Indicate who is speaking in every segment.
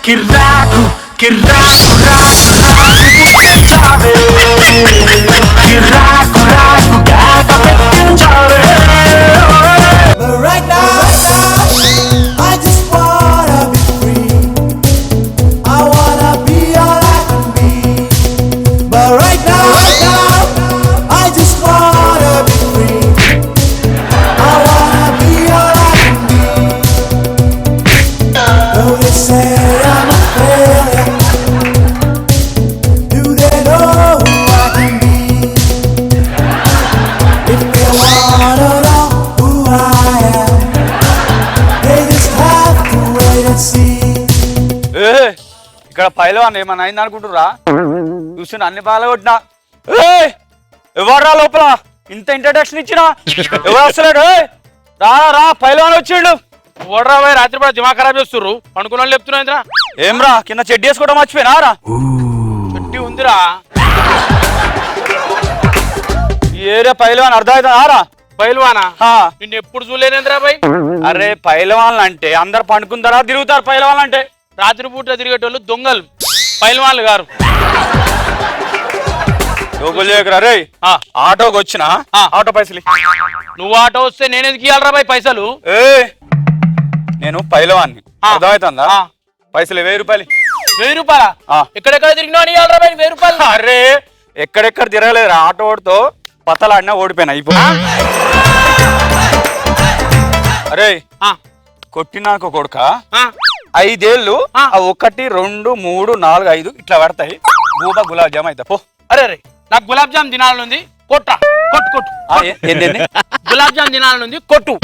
Speaker 1: కిర్రాకు కిర్రాకు రాకు రాకు పుట్టించావే కిర్రాకు రాకు కేక పెట్టించావే
Speaker 2: But right now, I just wanna be free. I wanna be all I can be. But right now, I just wanna be free. I wanna be all I can be. Though they say I'm a failure, do they know who I can be? If they wanna know who I am, they just have to wait and see.
Speaker 3: ఇక్కడ పైలవాన్ ఏమన్నా అయింది అనుకుంటురా చూసి అన్ని బాగా కొట్టినా ఎవర్రా లోపల ఇంత ఇంట్రడక్షన్ ఇచ్చినా ఎవరు వస్తలేడు రా రా పైలవాన్ వచ్చిండు
Speaker 4: ఓడరా పోయి రాత్రి పూట దిమాగ్ ఖరాబ్ చేస్తుర్రు పండుకున్న వాళ్ళు చెప్తున్నా
Speaker 3: ఏమ్రా కింద చెడ్డి వేసుకోవడం మర్చిపోయినా రా
Speaker 4: గట్టి ఉందిరా
Speaker 3: ఈ ఏరియా పైలవాన్ అర్థమవుతుందా రా
Speaker 4: పైల్వానా
Speaker 3: ఆ.
Speaker 4: నిన్ను ఎప్పుడు చూడలేనేంద్రా బాయ్
Speaker 3: అరే పైలవాన్లు అంటే అందరు పండుకుంటారా తిరుగుతారు పైలవాన్లు అంటే
Speaker 4: రాత్రి పూట తిరిగేటోళ్ళు దొంగలు పైల్వాన్లు గారు
Speaker 3: రే ఆటోకి వచ్చిన ఆటో పైసలు
Speaker 4: నువ్వు ఆటో వస్తే నేను ఎందుకు ఇవ్వాలరా బాయ్ పైసలు
Speaker 3: ఏ నేను పైలవాన్ని అర్థమవుతుందా పైసలు 1000 రూపాయలు
Speaker 4: 1000 రూపాయలా
Speaker 3: ఆ.
Speaker 4: ఎక్కడెక్కడ తిరిగినా ఇవ్వాలరా బాయ్ 1000 రూపాయలు
Speaker 3: అరే ఎక్కడెక్కడ తిరగలేదు ఆటో ఓడితో పతలాడినా ఓడిపోయినా ఇప్పుడు అరే కొట్టినాక కొడుక 5 ఏళ్ళు 1 2 3 4 5 ఇట్లా పడతాయి గూబా గులాబ్ జామ్ అవుతా పో
Speaker 4: అరే అరే నాకు గులాబ్ జామ్ తినాలనుంది కొట్టా కొట్టు కొట్టు
Speaker 3: ఏంది
Speaker 4: గులాబ్ జామ్ తినాలనుంది కొట్టు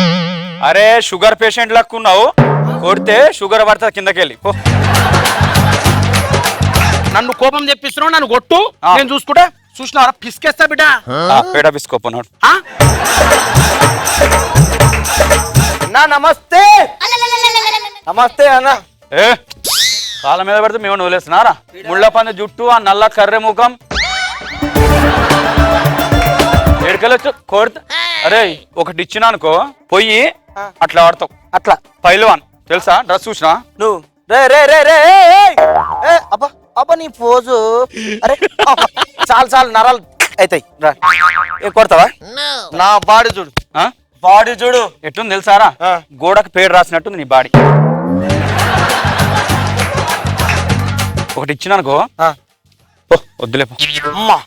Speaker 3: అరే షుగర్ పేషెంట్ లక్కున్నావు కొడితే షుగర్ పడుతుంది కిందకెళ్ళి పో
Speaker 4: నన్ను కోపం తెప్పిస్తున్నావు నన్ను కొట్టు నేను చూసుకుంటా చూసినారా పిసికేస్తా బిడ్డ
Speaker 3: పేడ పిసుకోపోన్నాడు
Speaker 5: అన్నా నమస్తే నమస్తే అన్న
Speaker 3: ఏ కాళ్ళ మీద పెడితే మేము వదిలేస్తున్నారా ముళ్ళ పంది జుట్టు ఆ నల్ల కర్రె ముఖం ఎడకెళ్ళొచ్చు కొడుతా అరే ఒకటి ఇచ్చినా అనుకో పొయ్యి అట్లా వాడతావు
Speaker 5: అట్లా
Speaker 3: పైల్వాన్ తెలుసా డ్రెస్ చూసినా
Speaker 5: నువ్వు రే రే రే రే అబ్బా అబ్బా నీ పోజు అరే చాలు చాలు నరాలు అవుతాయి రా కొడతావా నా బాడీ చూడు బాడీ చూడు
Speaker 3: ఎట్టుంది తెలుసారా గోడకు పేరు రాసినట్టుంది నీ బాడీ ఒకటి ఇచ్చినానుకో వద్దులే
Speaker 5: అమ్మా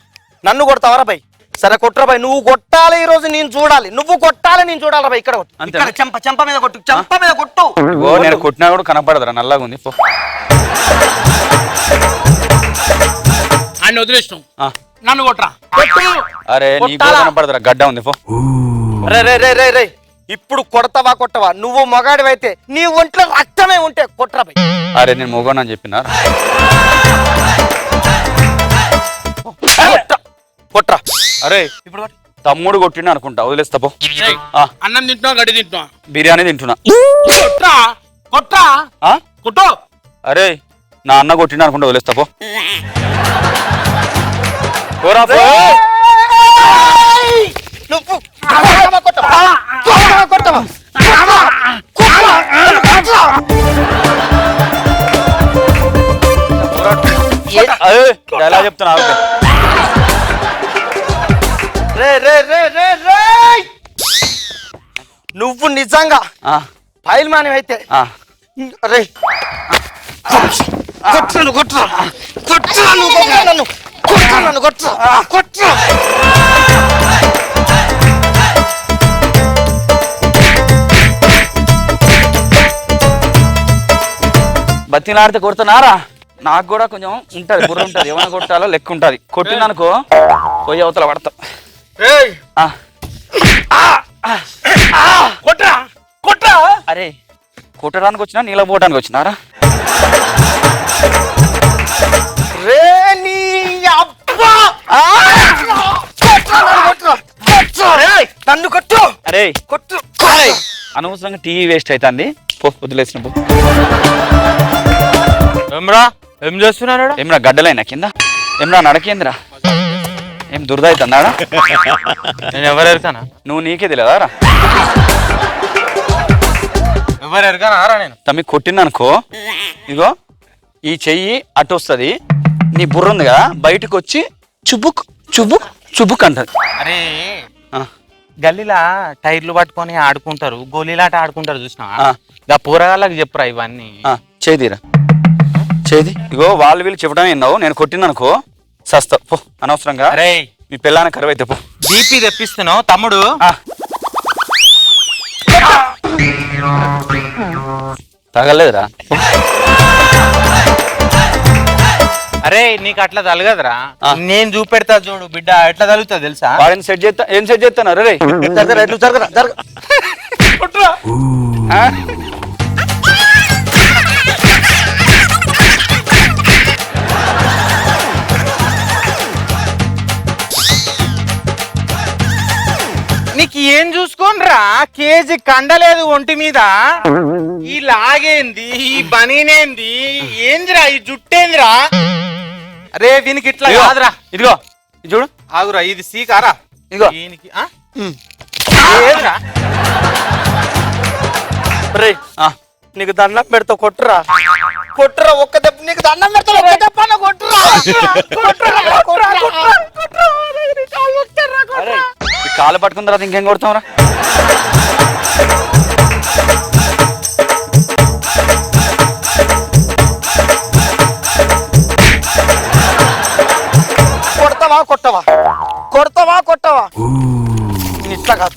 Speaker 5: నన్ను కొడతావరా బై సరే కొట్టరా బై నువ్వు కొట్టాలి ఈ రోజు నేను చూడాలి నువ్వు కొట్టాలి నేను చూడాలి బై ఇక్కడ ఇక్కడ చెంప చెంప మీద కొట్టు చెంప మీద కొట్టు
Speaker 3: నేను కొట్టినా కూడా కనపడదురా నల్లగా ఉంది పో
Speaker 4: ఆయన వదిలేసినాం నన్ను కొట్టరా
Speaker 3: అరే నీకు కనపడదురా గడ్డ ఉంది పో
Speaker 5: రే రే రే రే రే ఇప్పుడు కొడతావా కొట్టవా నువ్వు మగాడివైతే నీ ఒంట్లో రక్తమే ఉంటే కొట్టరా బై
Speaker 3: అరే నేను మొగోనని చెప్పినా
Speaker 5: కొట్రా
Speaker 3: అరే ఇప్పుడు తమ్ముడు కొట్టినా అనుకుంటా వదిలేస్తా పో
Speaker 4: అన్నం తింటున్నా గడ్డి తింటున్నా
Speaker 3: బిర్యానీ తింటున్నా
Speaker 4: కొట్రా కొట్రా కొట్టు
Speaker 3: అరే నా అన్న కొట్టినా అనుకుంటా వదిలేస్తా పో పోరా పో
Speaker 5: నువ్వు కొట్టవా
Speaker 3: ఎలా చెప్తున్నా
Speaker 5: రే రే రే రే రే నువ్వు నిజంగా ఫైల్ మాని అయితే రే కొట్టు కొట్టు కొట్టు నన్ను కొట్టు నన్ను కొట్టు కొట్టు
Speaker 3: బతిలాడితే కొడుతున్నారా నాకు కూడా కొంచెం ఉంటది బుర్ర ఉంటది ఏమైనా కొట్టాలో లెక్క ఉంటది కొట్టిందనుకో పోయి అవతల పడతాం
Speaker 4: కొట్రా కొట్రా
Speaker 3: అరే కొట్టడానికి వచ్చినా నీళ్ళ పోవడానికి వచ్చినారా
Speaker 5: రే నీ అబ్బా నన్ను కొట్టు
Speaker 3: అరే
Speaker 5: కొట్టు
Speaker 3: అనవసరంగా టీవీ వేస్ట్ అవుతుంది పో వదిలేసిన పో
Speaker 4: ఏమ్రా ఏం చేస్తున్నాడు
Speaker 3: ఏమరా గడ్డలైనా కింద ఏమరా నడకేంద్రా ఏం దురద అవుతుందాడా
Speaker 4: నేను ఎవరు ఎరుకానా
Speaker 3: నువ్వు నీకే తెలియదారా
Speaker 4: ఎవరు ఎరగానా రా నేను
Speaker 3: తమ్మి కొట్టిందనుకో ఇగో ఈ చెయ్యి అటు వస్తుంది, నీ బుర్ర ఉంది కదా బయటకు వచ్చి చుబుక్ చుబుక్ చుబుక్ అంటది.
Speaker 4: అరే
Speaker 3: ఆ,
Speaker 4: గల్లీలా టైర్లు పట్టుకొని ఆడుకుంటారు, గోళీలాట ఆడుకుంటారు చూసినా?
Speaker 3: ఆ.
Speaker 4: గా పోరగాళ్ళకి చెప్పురా ఇవన్నీ.
Speaker 3: చేదిరా చేది. ఇగో వాళ్ళు వీళ్ళు చెప్పడం విన్నావు, నేను కొట్టిందనుకో సస్తా పో అనవసరంగా.
Speaker 4: అరే
Speaker 3: మీ పిల్లాన కరువు అయితే పో.
Speaker 4: బీపీ తెప్పిస్తున్నావు తమ్ముడు.
Speaker 3: తగలేదురా.
Speaker 4: అరే నీకు అట్లా తలగదురా, నేను చూపెడతా చూడు బిడ్డ ఎట్లా తలుగుతా తెలుసా?
Speaker 3: వాడిని సెట్ చేస్తా. ఏం సెట్ చేస్తాను రే?
Speaker 4: నీకు ఏం చూసుకోనరా, కేజీ కండలేదు ఒంటి మీద. ఈ లాగేంది, ఈ బనీనేంది, ఏందిరా ఈ జుట్టేందిరా? అరే వీనికి ఇట్లా కాదురా.
Speaker 3: ఇదిగో ఇది చూడు.
Speaker 4: ఆగురా, ఇది సీకారా.
Speaker 3: ఇదిగో
Speaker 4: దీనికి ఏదిరా?
Speaker 5: రే నీకు దండం పెడతా కొట్టురా, కొట్టురా ఒక్క దెబ్బ, నీకు దండం పెడతా ఒక్క దెబ్బ కొట్టురా.
Speaker 3: ఈ కాలు పట్టుకున్న తర్వాత ఇంకేం కొడతాం రా?
Speaker 5: కొడతావా కొట్టవా, కొడతావా కొట్టవా? ఇట్లా కాదు,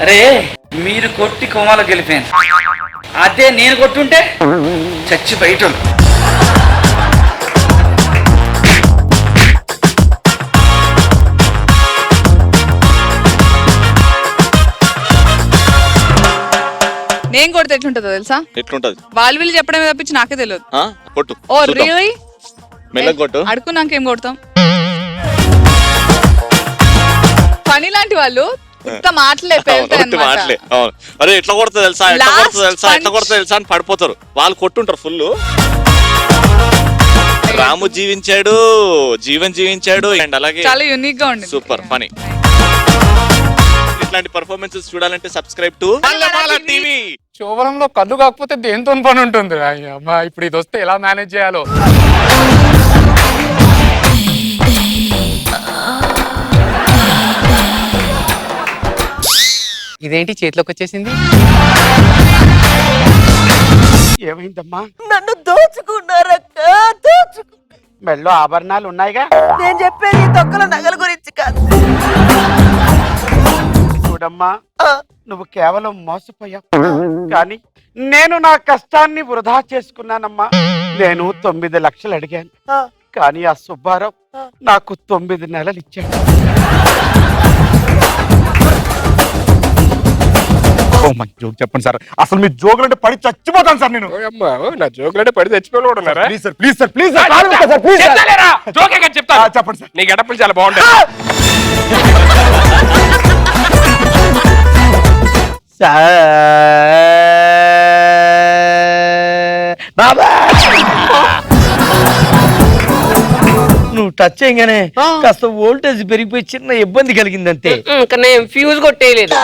Speaker 3: అరే మీరు కొట్టి కోమాలకు గెలిపాను, అదే నేను కొట్టుంటే చచ్చి బయట.
Speaker 6: నేను కొడితే ఎట్లుంటుందో తెలుసా?
Speaker 7: ఎట్లుంటది?
Speaker 6: వాళ్ళు వీళ్ళు చెప్పడమే తప్పించి నాకే తెలియదు.
Speaker 7: కొట్టు.
Speaker 6: Oh really?
Speaker 7: మెల్లగా కొట్టు.
Speaker 6: అడుకున్నాకేం కొడతాం? పని లాంటి వాళ్ళు ఇంత మాటలే పేలుతాయి అన్నమాట.
Speaker 7: మాటలే. అవును. అరే ఎట్లా కొడతా తెలుసా, ఎట్లా కొడతా తెలుసా, ఎట్లా కొడతా తెలుసా అని పడిపోతారు వాళ్ళు. కొట్టుంటారు ఫుల్. రాము జీవించాడు, జీవన్ జీవించాడు, అండ్ అలాగే
Speaker 6: చాలా యూనిక్ గా ఉంది.
Speaker 7: Super funny. ఇట్లాంటి పర్ఫార్మెన్సెస్ చూడాలంటే సబ్స్క్రైబ్ టు టీవీ.
Speaker 8: శోభనంలో కళ్ళు కాకపోతే దేంతో పని ఉంటుంది అమ్మా. ఇప్పుడు ఇది వస్తే ఎలా మేనేజ్ చేయాలో. ఇదేంటి చేతిలోకి వచ్చేసింది?
Speaker 5: ఏమైందమ్మా?
Speaker 9: నన్ను దోచుకున్నారక్క, దోచుకు.
Speaker 5: మెల్లో ఆభరణాలు ఉన్నాయిగా.
Speaker 9: నేను చెప్పేది తొక్కల నగల గురించి కాదు.
Speaker 5: చూడమ్మా, నువ్వు కేవలం మోసపోయావు, కానీ నేను నా కష్టాన్ని వృధా చేసుకున్నానమ్మా. నేను 9 లక్షలు అడిగాను, కానీ ఆ సుబ్బారావు నాకు 9 నెలలు ఇచ్చాడు.
Speaker 8: జోక్ చెప్పండి సార్. అసలు మీ జోకులు అంటే పడి చచ్చిపోతాను సార్ నేను. నా జోకులు అంటే పడి చచ్చిపోతున్నారా? Please sir, please sir, please జోకే కదా చెప్తా. చెప్పండి సార్. నీ గడపలు చాలా బాగుంటాయి.
Speaker 5: బాబా నువ్వు టచ్ చేయగానే కాస్త వోల్టేజ్ పెరిగిపోయి చిన్న ఇబ్బంది కలిగిందంతే.
Speaker 9: ఫ్యూజ్ కొట్టేయలేదు.